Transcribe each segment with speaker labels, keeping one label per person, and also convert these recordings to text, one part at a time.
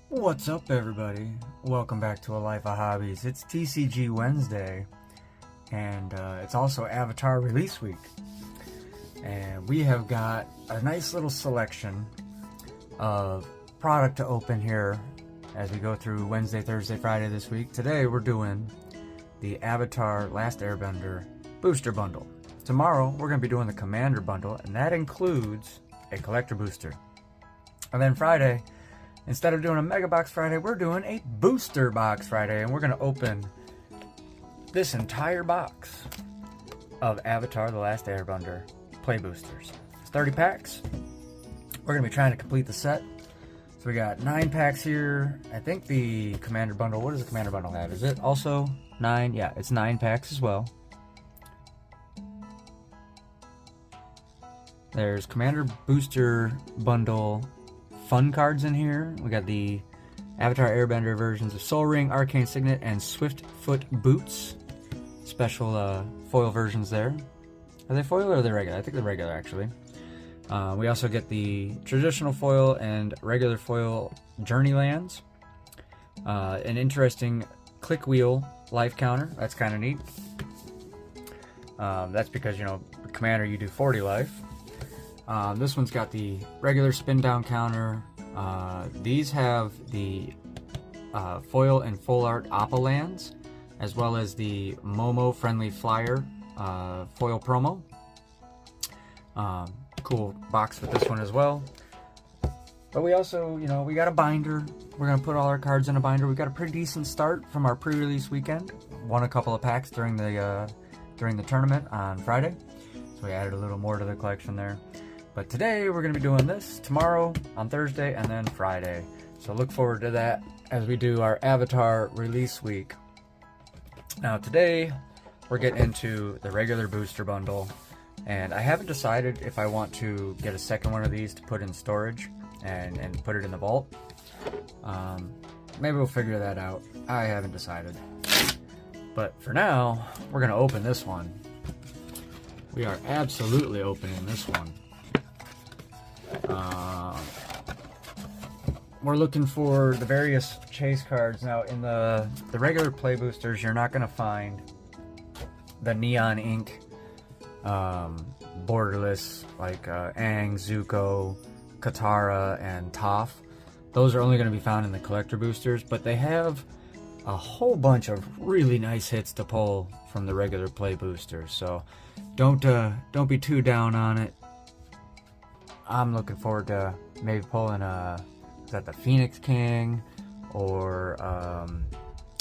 Speaker 1: What's up, everybody? Welcome back to A Life of Hobbies. It's TCG Wednesday, and it's also Avatar release week. And we have got a nice little selection of product to open here as we go through Wednesday, Thursday, Friday this week. Today we're doing the Avatar Last Airbender booster bundle. Tomorrow we're going to be doing the Commander bundle, and that includes a collector booster. And then Friday, instead of doing a Mega Box Friday, we're doing a Booster Box Friday, and we're going to open this entire box of Avatar The Last Airbender Play Boosters. It's 30 packs. We're going to be trying to complete the set. So we got 9 packs here. I think the Commander bundle, what does the Commander bundle have? Is it also 9? Yeah, it's 9 packs as well. There's Commander Booster Bundle fun cards in here. We got the Avatar Airbender versions of Soul Ring, Arcane Signet, and Swiftfoot Boots. Special foil versions there. Are they foil or are they regular? I think they're regular, actually. We also get the traditional foil and regular foil Journeylands. An interesting click wheel life counter. That's kind of neat. That's because, you know, Commander, you do 40 life. This one's got the regular spin down counter. These have the foil and full art Appa lands, as well as the Momo friendly flyer foil promo. Cool box with this one as well. But we also, you know, we got a binder. We're gonna put all our cards in a binder. We got a pretty decent start from our pre-release weekend. Won a couple of packs during the tournament on Friday, so we added a little more to the collection there. But today we're going to be doing this, tomorrow, on Thursday, and then Friday. So look forward to that as we do our Avatar release week. Now today we're getting into the regular booster bundle. And I haven't decided if I want to get a second one of these to put in storage and put it in the vault. Maybe we'll figure that out. I haven't decided. But for now, we're going to open this one. We are absolutely opening this one. We're looking for the various chase cards. Now in the regular play boosters, you're not going to find the neon ink borderless like Aang, Zuko, Katara, and Toph. Those are only going to be found in the collector boosters, but they have a whole bunch of really nice hits to pull from the regular play boosters. So don't be too down on it. I'm looking forward to maybe pulling is that the Phoenix King or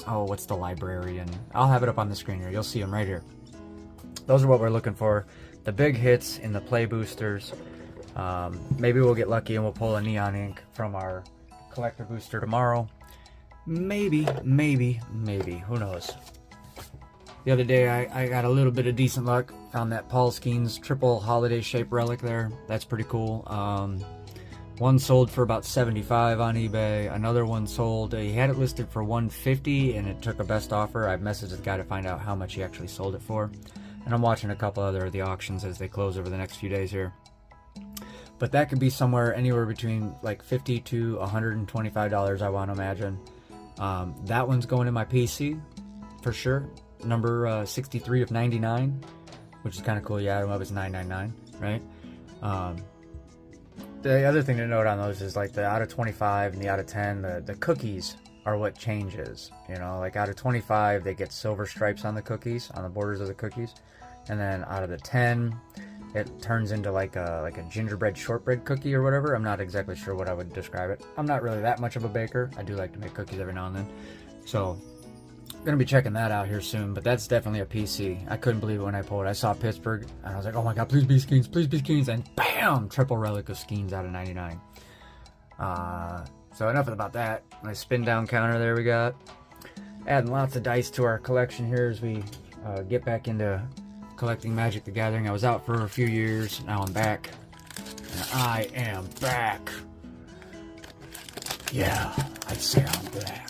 Speaker 1: oh, what's the Librarian? I'll have it up on the screen here. You'll see them right here. Those are what we're looking for. The big hits in the play boosters. Maybe we'll get lucky and we'll pull a neon ink from our collector booster tomorrow. Maybe. Who knows? The other day I got a little bit of decent luck. Found that Paul Skeens triple holiday shape relic there. That's pretty cool. One sold for about $75 on eBay. Another one sold, he had it listed for $150 and it took a best offer. I've messaged the guy to find out how much he actually sold it for. And I'm watching a couple other of the auctions as they close over the next few days here. But that could be somewhere anywhere between like $50 to $125, I want to imagine. That one's going in my PC for sure. Number 63 of 99, which is kind of cool. You add them up, it's 999, right? The other thing to note on those is like the out of 25 and the out of 10, the cookies are what changes. You know, like out of 25, they get silver stripes on the cookies, on the borders of the cookies, and then out of the 10, it turns into like a gingerbread shortbread cookie or whatever. I'm not exactly sure what I would describe it. I'm not really that much of a baker. I do like to make cookies every now and then, so I'm gonna be checking that out here soon. But that's definitely a PC. I couldn't believe it when I pulled it. I saw Pittsburgh and I was like, oh my god, please be Skeens, please be Skeens, and bam, triple relic of Skeens out of 99. So enough about that. Nice spin down counter there we got. Adding lots of dice to our collection here as we get back into collecting Magic the Gathering. I was out for a few years, now I'm back. And I am back. Yeah, I'd say I'm back.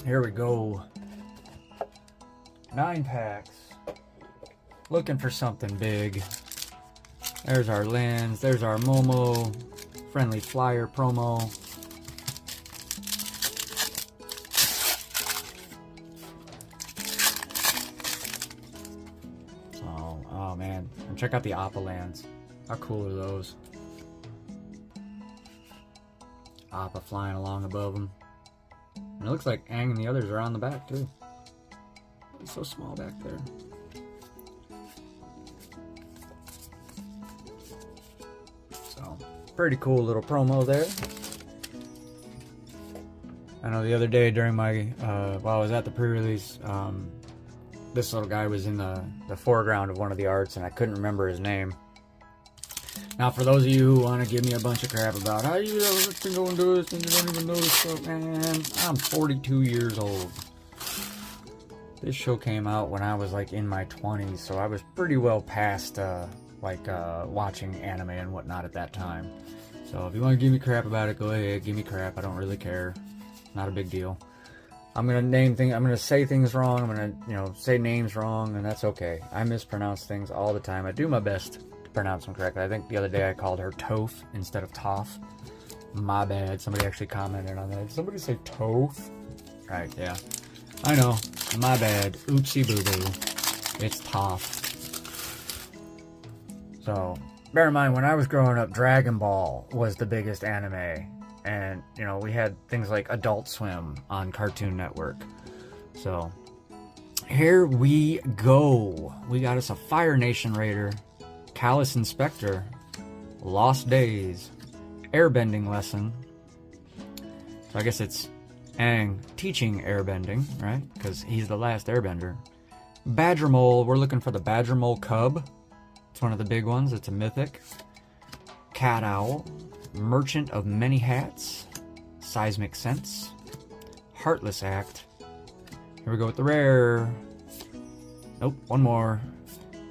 Speaker 1: Here we go. 9 packs. Looking for something big. There's our lands. There's our Momo friendly flyer promo. Check out the Appa lands. How cool are those? Appa flying along above them. And it looks like Aang and the others are on the back too. He's so small back there. So, pretty cool little promo there. I know the other day during my, while I was at the pre-release, this little guy was in the foreground of one of the arts, and I couldn't remember his name. Now, for those of you who want to give me a bunch of crap about how you ever go and do this and you don't even know this stuff, man, I'm 42 years old. This show came out when I was like in my 20s, so I was pretty well past watching anime and whatnot at that time. So if you want to give me crap about it, go ahead, give me crap. I don't really care. Not a big deal. I'm gonna say things wrong. I'm gonna, say names wrong, and that's okay. I mispronounce things all the time. I do my best to pronounce them correctly. I think the other day I called her Toph instead of Toph. My bad. Somebody actually commented on that. Did somebody say Toph? Right, yeah. I know. My bad. Oopsie boo boo. It's Toph. So, bear in mind, when I was growing up, Dragon Ball was the biggest anime. And, we had things like Adult Swim on Cartoon Network. So, here we go. We got us a Fire Nation Raider, Callous Inspector, Lost Days, Airbending Lesson. So I guess it's Aang teaching airbending, right? Because he's the last airbender. Badger Mole, we're looking for the Badger Mole Cub. It's one of the big ones. It's a mythic. Cat Owl, Merchant of Many Hats, Seismic Sense, Heartless Act. Here we go with the rare. Nope, one more.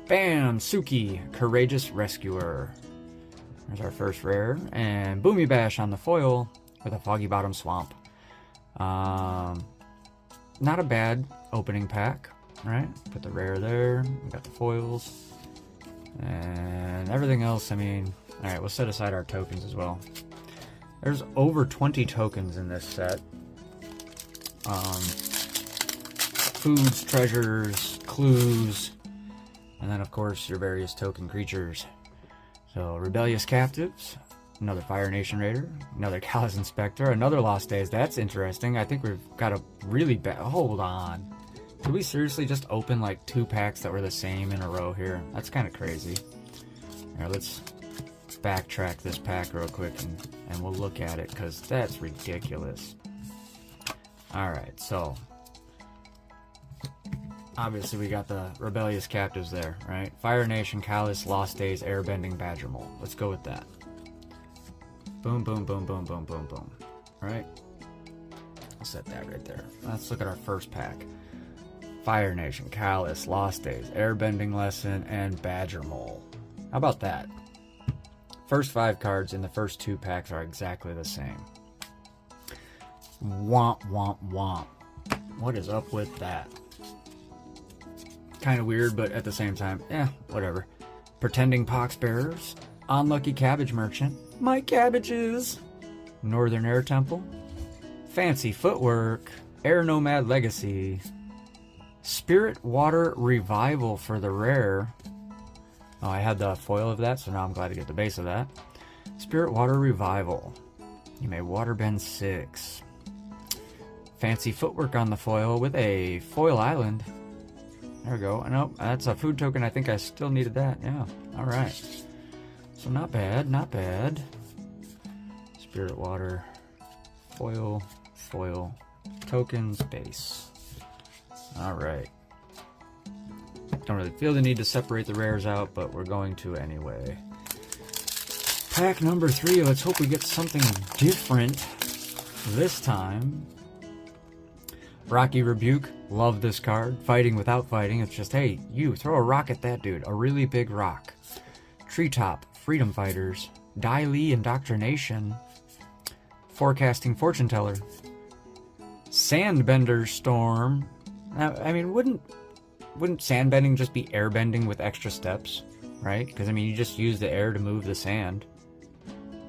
Speaker 1: Bam! Suki, Courageous Rescuer. There's our first rare. And Boomy Bash on the foil with a Foggy Bottom Swamp. Not a bad opening pack, right? Put the rare there. We got the foils. And everything else, alright, we'll set aside our tokens as well. There's over 20 tokens in this set. Foods, treasures, clues, and then of course your various token creatures. So, Rebellious Captives, another Fire Nation Raider, another Callous Inspector, another Lost Days. That's interesting. I think we've got a really bad... Hold on. Did we seriously just open like 2 packs that were the same in a row here? That's kind of crazy. Alright, let's backtrack this pack real quick and we'll look at it, because that's ridiculous. Alright, so obviously we got the Rebellious Captives there, right? Fire Nation, Callous, Lost Days, Airbending, Badger Mole. Let's go with that. Boom, boom, boom, boom, boom, boom, boom. Alright? I'll set that right there. Let's look at our first pack. Fire Nation, Callous, Lost Days, Airbending Lesson, and Badger Mole. How about that? First 5 cards in the first 2 packs are exactly the same. Womp, womp, womp. What is up with that? Kind of weird, but at the same time, whatever. Pretending Poxbearers, Unlucky Cabbage Merchant, My Cabbages, Northern Air Temple, Fancy Footwork, Air Nomad Legacy, Spirit Water Revival for the rare. Oh, I had the foil of that, so now I'm glad to get the base of that. Spirit Water Revival. You may waterbend 6. Fancy Footwork on the foil with a foil island. There we go. Nope, that's a food token. I think I still needed that. Yeah, alright. So not bad, not bad. Spirit Water. Foil, foil, tokens, base. Alright. Don't really feel the need to separate the rares out, but we're going to anyway. Pack number 3. Let's hope we get something different this time. Rocky Rebuke. Love this card. Fighting without fighting. It's just, hey, you, throw a rock at that dude. A really big rock. Treetop. Freedom Fighters. Dai Li Indoctrination. Forecasting Fortune Teller. Sandbender Storm. Now, wouldn't sandbending just be airbending with extra steps, right? Because, you just use the air to move the sand.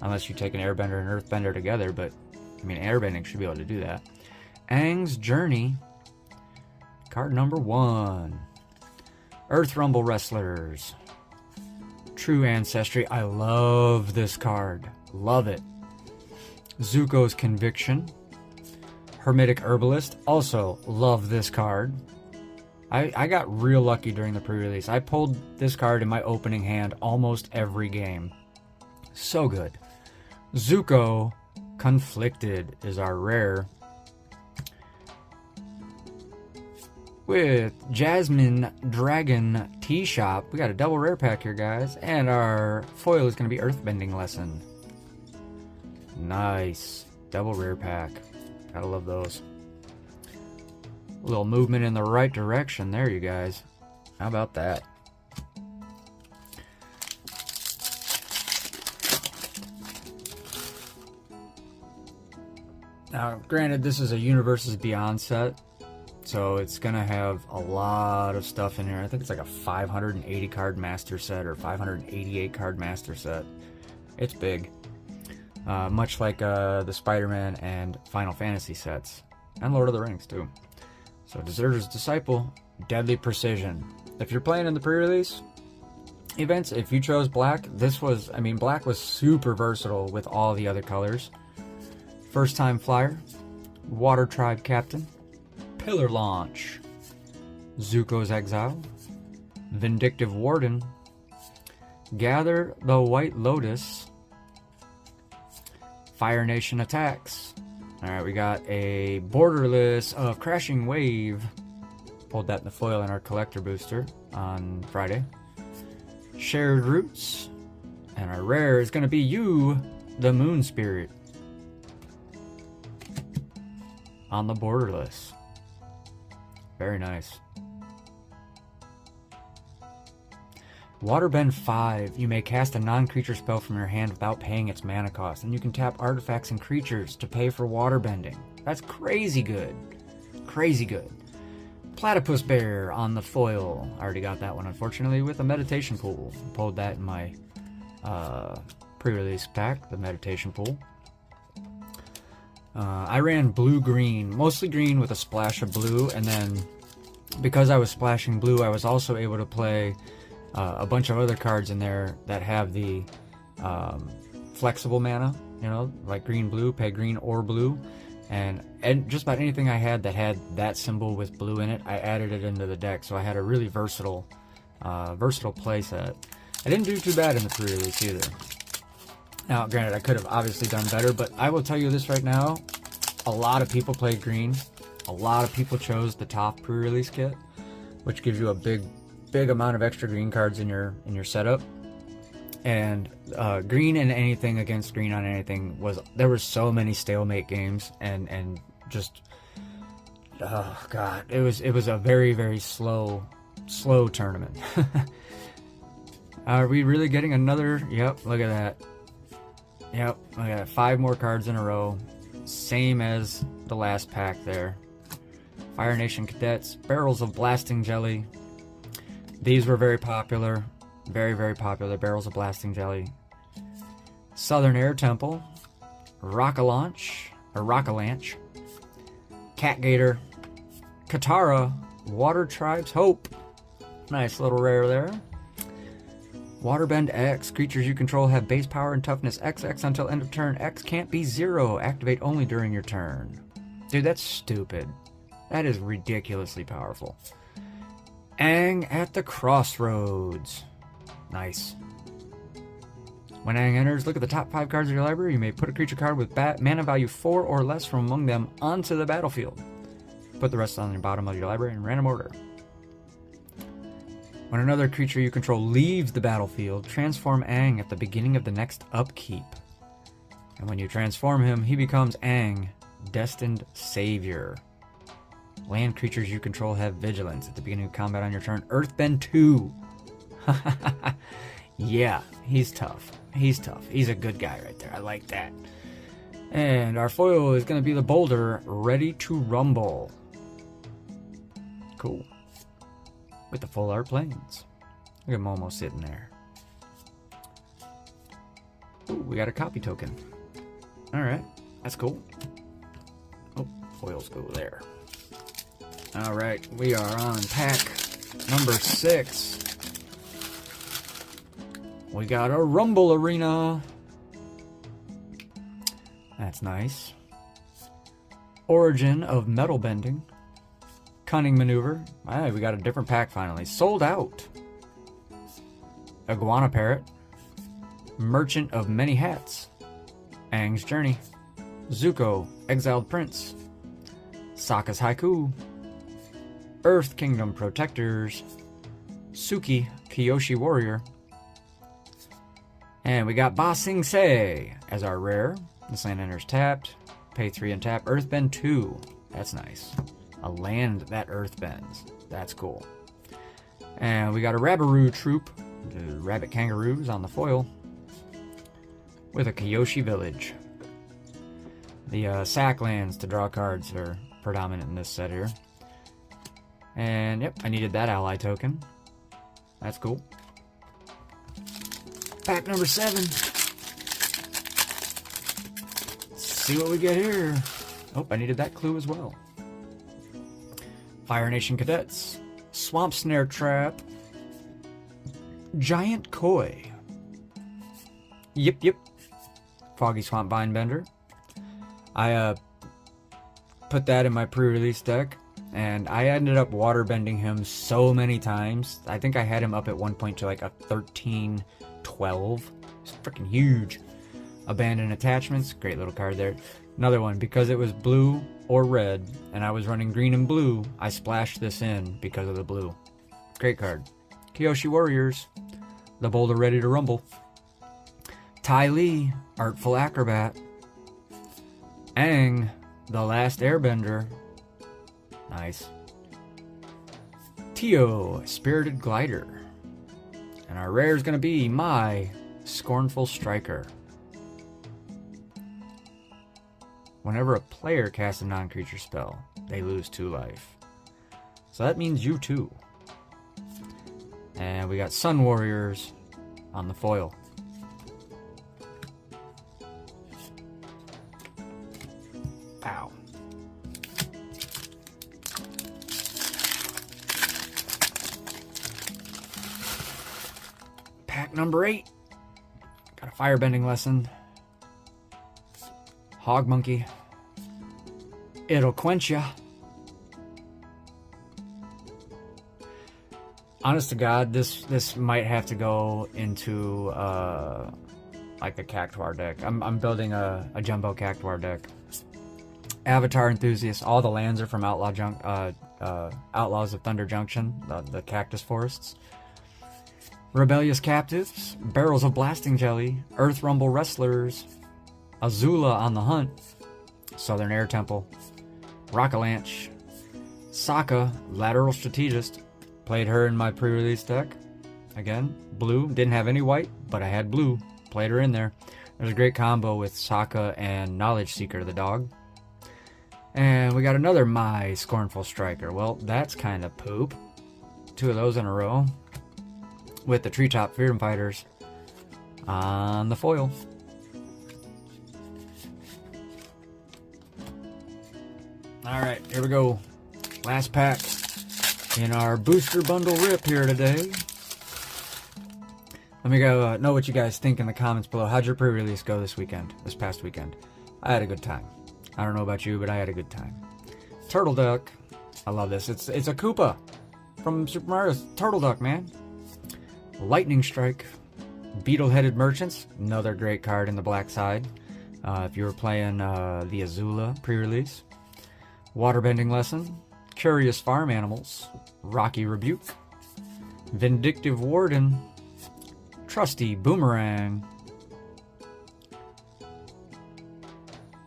Speaker 1: Unless you take an airbender and earthbender together, but, airbending should be able to do that. Aang's Journey. Card number 1. Earth Rumble Wrestlers. True Ancestry. I love this card. Love it. Zuko's Conviction. Hermetic Herbalist. Also love this card. I got real lucky during the pre-release. I pulled this card in my opening hand almost every game. So good. Zuko Conflicted is our rare. With Jasmine Dragon Tea Shop. We got a double rare pack here, guys. And our foil is going to be Earthbending Lesson. Nice. Double rare pack. Gotta love those. A little movement in the right direction there, you guys. How about that? Now, granted, this is a Universes Beyond set, so it's gonna have a lot of stuff in here. I think it's like a 580 card master set or 588 card master set. It's big. Much like the Spider-Man and Final Fantasy sets. And Lord of the Rings, too. So, Deserter's Disciple, Deadly Precision. If you're playing in the pre-release events, if you chose black, black was super versatile with all the other colors. First Time Flyer, Water Tribe Captain, Pillar Launch, Zuko's Exile, Vindictive Warden, Gather the White Lotus, Fire Nation Attacks. Alright, we got a Borderless of Crashing Wave. Pulled that in the foil in our collector booster on Friday. Shared Roots. And our rare is going to be you, the Moon Spirit. On the Borderless. Very nice. Waterbend 5. You may cast a non-creature spell from your hand without paying its mana cost, and you can tap artifacts and creatures to pay for waterbending. That's crazy good. Crazy good. Platypus Bear on the foil. I already got that one, unfortunately, with a Meditation Pool. Pulled that in my pre-release pack, the Meditation Pool. I ran blue-green, mostly green with a splash of blue, and then because I was splashing blue, I was also able to play a bunch of other cards in there that have the flexible mana, you know, like green-blue, pay green or blue, and just about anything I had that had that symbol with blue in it, I added it into the deck, so I had a really versatile play set. I didn't do too bad in the pre-release either. Now, granted, I could have obviously done better, but I will tell you this right now, a lot of people played green. A lot of people chose the top pre-release kit, which gives you a big amount of extra green cards in your setup. And green and anything against green on anything there were so many stalemate games and just oh god, it was a very, very slow tournament. Are we really getting another? Yep, look at that. Yep, I got 5 more cards in a row. Same as the last pack there. Fire Nation Cadets, Barrels of Blasting Jelly. These were very popular. Very, very popular. Barrels of Blasting Jelly. Southern Air Temple. Rock-a-Launch. Cat Gator. Katara. Water Tribe's Hope. Nice little rare there. Waterbend X. Creatures you control have base power and toughness XX until end of turn. X can't be 0. Activate only during your turn. Dude, that's stupid. That is ridiculously powerful. Aang at the Crossroads. Nice. When Aang enters, look at the top 5 cards of your library. You may put a creature card with mana value 4 or less from among them onto the battlefield. Put the rest on the bottom of your library in random order. When another creature you control leaves the battlefield, transform Aang at the beginning of the next upkeep. And when you transform him, he becomes Aang, Destined Savior. Land creatures you control have vigilance at the beginning of combat on your turn. Earthbend 2. Yeah, he's tough. He's tough. He's a good guy right there. I like that. And our foil is going to be the Boulder, Ready to Rumble. Cool. With the full art planes. Look at Momo sitting there. Ooh, we got a copy token. Alright, that's cool. Oh, foils go there. Alright, we are on pack number 6. We got a Rumble Arena. That's nice. Origin of Metal Bending. Cunning Maneuver. Alright, we got a different pack finally. Sold Out. Iguana Parrot. Merchant of Many Hats. Aang's Journey. Zuko, Exiled Prince. Sokka's Haiku. Earth Kingdom Protectors. Suki, Kyoshi Warrior. And we got Ba Sing Se as our rare. This land enters tapped. Pay 3 and tap. Earthbend 2. That's nice. A land that earthbends. That's cool. And we got a Rabaroo troop. The rabbit kangaroos on the foil. With a Kyoshi village. The sack lands to draw cards are predominant in this set here. And yep, I needed that ally token. That's cool. Pack number 7. Let's see what we get here. Oh, I needed that clue as well. Fire Nation Cadets. Swamp Snare Trap. Giant Koi. Yep. Foggy Swamp Vinebender. I put that in my pre-release deck, and I ended up waterbending him so many times. I think I had him up at one point to like a 13-12. It's freaking huge. Abandoned Attachments, great little card there. Another one, because it was blue or red, and I was running green and blue, I splashed this in because of the blue. Great card. Kyoshi Warriors, the Boulder Ready to Rumble. Ty Lee, Artful Acrobat. Aang, the Last Airbender. Nice. Tio, Spirited Glider. And our rare is going to be my Scornful Striker. Whenever a player casts a non-creature spell, they lose 2 life. So that means you too. And we got Sun Warriors on the foil. Ow. Pack number 8. Got a Firebending Lesson. Hog Monkey. It'll quench ya. Honest to God, this might have to go into like a Cactuar deck. I'm building a jumbo Cactuar deck. Avatar Enthusiast. All the lands are from Outlaws of Thunder Junction, the Cactus Forests. Rebellious Captives. Barrels of Blasting Jelly. Earth Rumble Wrestlers. Azula on the Hunt. Southern Air Temple. Rockalanche. Sokka, Lateral Strategist. Played her in my pre-release deck. Again, blue. Didn't have any white, but I had blue. Played her in there. There's a great combo with Sokka and Knowledge Seeker, the dog. And we got another My Scornful Striker. Well, that's kind of poop. 2 of those in a row. With the Treetop Freedom Fighters on the foil. Alright, here we go. Last pack in our booster bundle rip here today. Let me go know what you guys think in the comments below. How'd your pre-release go this past weekend? I had a good time. I don't know about you, but I had a good time. Turtle Duck. I love this. It's a Koopa from Super Mario's Turtle Duck, man. Lightning Strike. Beetle-Headed Merchants. Another great card in the black side. If you were playing the Azula pre-release. Waterbending Lesson. Curious Farm Animals. Rocky Rebuke. Vindictive Warden. Trusty Boomerang.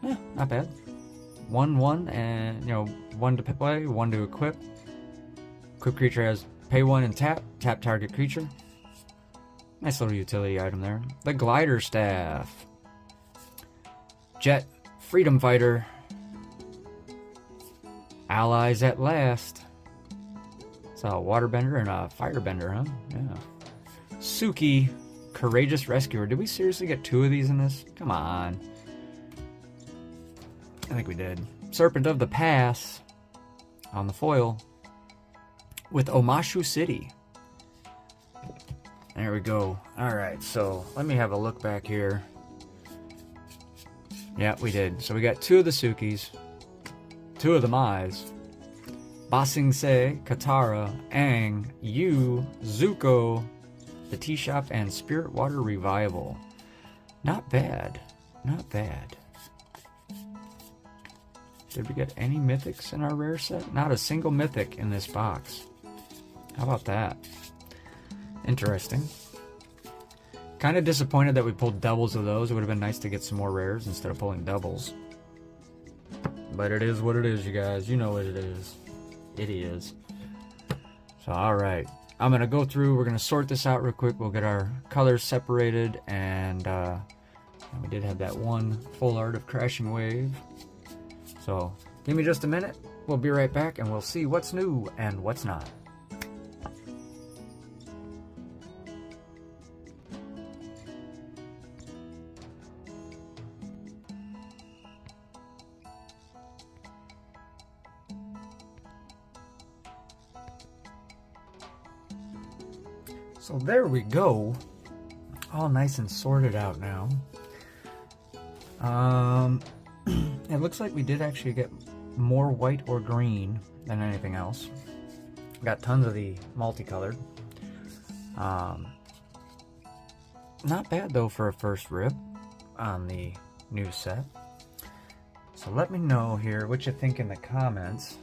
Speaker 1: Yeah, not bad. 1/1 and 1 to play, 1 to equip. Equip creature has pay 1 and tap target creature. Nice little utility item there. The Glider Staff. Jet Freedom Fighter. Allies at Last. It's a Waterbender and a Firebender, huh? Yeah. Suki, Courageous Rescuer. Did we seriously get 2 of these in this? Come on. I think we did. Serpent of the Pass on the foil with Omashu City. There we go. Alright, so let me have a look back here. Yeah, we did. So we got 2 of the Sukis, 2 of the Mai's, Ba Sing Se, Katara, Aang, Yu, Zuko, the Tea Shop, and Spirit Water Revival. Not bad. Not bad. Did we get any mythics in our rare set? Not a single mythic in this box. How about that? Interesting. Kind of disappointed that we pulled doubles of those. It would have been nice to get some more rares instead of pulling doubles. But it is what it is, you guys. You know what it is. It is. So, alright. I'm going to go through. We're going to sort this out real quick. We'll get our colors separated. And we did have that one full art of Crashing Wave. So, give me just a minute. We'll be right back and we'll see what's new and what's not. So there we go. All nice and sorted out now. It looks like we did actually get more white or green than anything else. Got tons of the multicolored. Not bad though for a first rip on the new set. So let me know here what you think in the comments.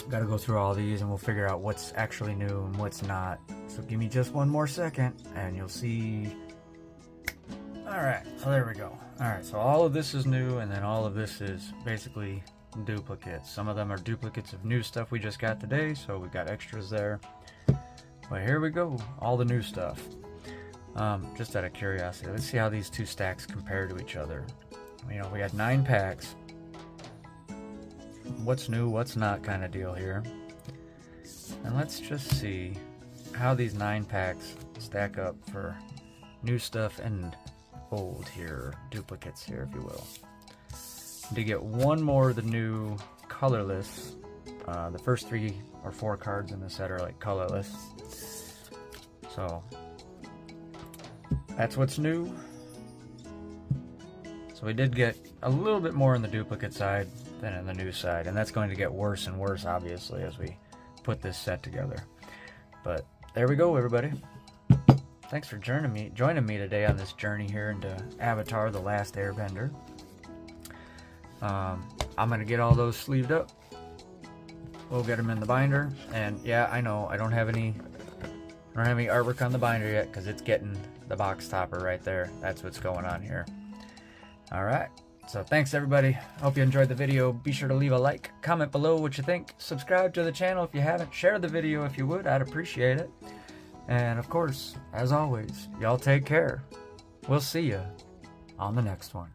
Speaker 1: Got to go through all these and we'll figure out what's actually new and what's not. So give me just one more second and you'll see. Alright, so there we go. Alright, so all of this is new and then all of this is basically duplicates. Some of them are duplicates of new stuff we just got today, so we got extras there. But here we go, all the new stuff. Just out of curiosity, let's see how these 2 stacks compare to each other. You know, we had 9 packs. What's new, what's not kind of deal here. And let's just see how these 9 packs stack up for new stuff and old here, duplicates here if you will. To get one more of the new colorless, the first 3 or 4 cards in the set are like colorless. So that's what's new. So we did get a little bit more on the duplicate side than in the new side, and that's going to get worse and worse obviously as we put this set together. But there we go, everybody. Thanks for joining me today on this journey here into Avatar: The Last Airbender. I'm gonna get all those sleeved up. We'll get them in the binder, and yeah, I know I don't have any artwork on the binder yet because it's getting the box topper right there. That's what's going on here. All right. So thanks everybody. Hope you enjoyed the video. Be sure to leave a like, comment below what you think, subscribe to the channel if you haven't, share the video if you would, I'd appreciate it. And of course, as always, y'all take care. We'll see you on the next one.